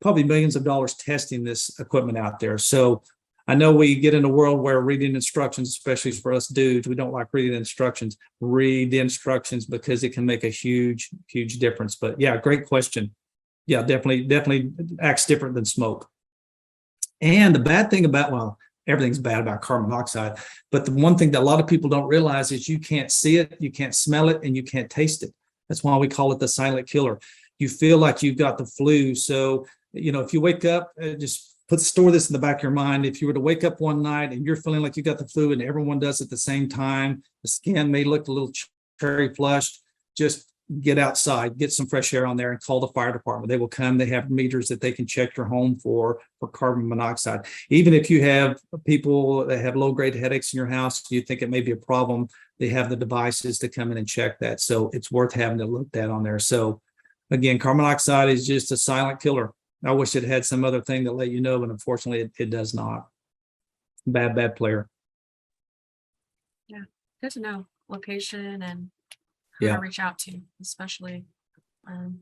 probably millions of dollars testing this equipment out there. So I know we get in a world where reading instructions, especially for us dudes, we don't like reading instructions. Read the instructions because it can make a huge, huge difference. But yeah, great question. Yeah, definitely acts different than smoke. And the bad thing about, well, everything's bad about carbon monoxide, but the one thing that a lot of people don't realize is you can't see it, you can't smell it, and you can't taste it. That's why we call it the silent killer. You feel like you've got the flu. So, if you wake up, just store this in the back of your mind. If you were to wake up one night and you're feeling like you got the flu and everyone does at the same time, the skin may look a little cherry flushed, just get outside, get some fresh air on there and call the fire department. They will come. They have meters that they can check your home for carbon monoxide. Even if you have people that have low-grade headaches in your house, you think it may be a problem, they have the devices to come in and check that. So it's worth having to look that on there. So again, carbon monoxide is just a silent killer. I wish it had some other thing that let you know, but unfortunately it does not. Bad player. Yeah, good to know location and who to reach out to, especially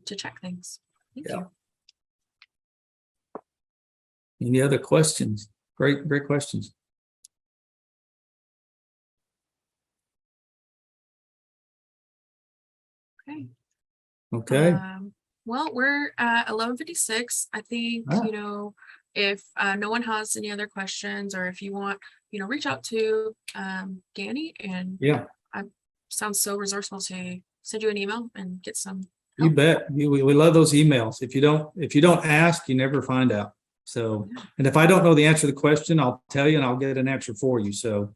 to check things. Thank you. Any other questions? Great questions. Okay. Well, we're at 11:56. I think, if no one has any other questions, or if you want, reach out to Danny, and I sounds so resourceful to send you an email and get some help. You bet. We love those emails. If you don't ask, you never find out. So, and if I don't know the answer to the question, I'll tell you and I'll get an answer for you. So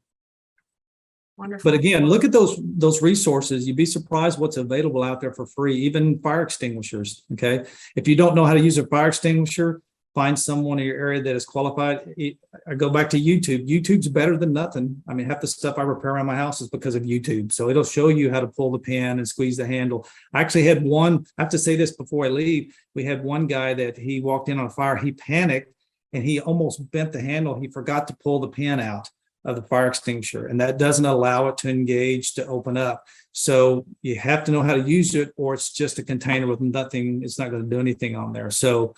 wonderful. But again, look at those resources. You'd be surprised what's available out there for free, even fire extinguishers. Okay. If you don't know how to use a fire extinguisher, find someone in your area that is qualified. I go back to YouTube. YouTube's better than nothing. I mean, half the stuff I repair around my house is because of YouTube. So it'll show you how to pull the pin and squeeze the handle. I actually had one, I have to say this before I leave. We had one guy that he walked in on a fire. He panicked and he almost bent the handle. He forgot to pull the pin out of the fire extinguisher, and that doesn't allow it to engage, to open up. So you have to know how to use it, or it's just a container with nothing. It's not going to do anything on there. So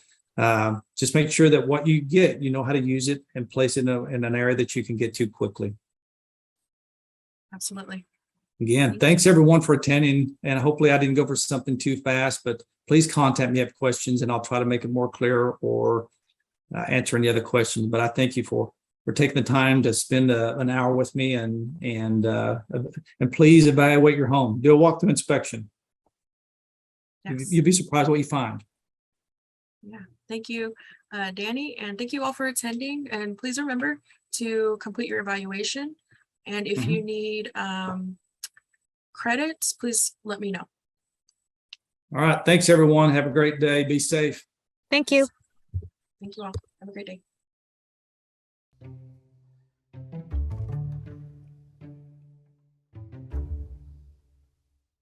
just make sure that what you get, you know how to use it and place it in an area that you can get to quickly. Absolutely. Again, thanks everyone for attending, and hopefully I didn't go for something too fast, but please contact me if you have questions and I'll try to make it more clear or answer any other questions. But I thank you for taking the time to spend an hour with me, and please evaluate your home. Do a walkthrough inspection. Yes. You'd be surprised what you find. Thank you, Danny, and thank you all for attending. And please remember to complete your evaluation. And if you need credits, please let me know. All right. Thanks, everyone. Have a great day. Be safe. Thank you. Thank you all. Have a great day.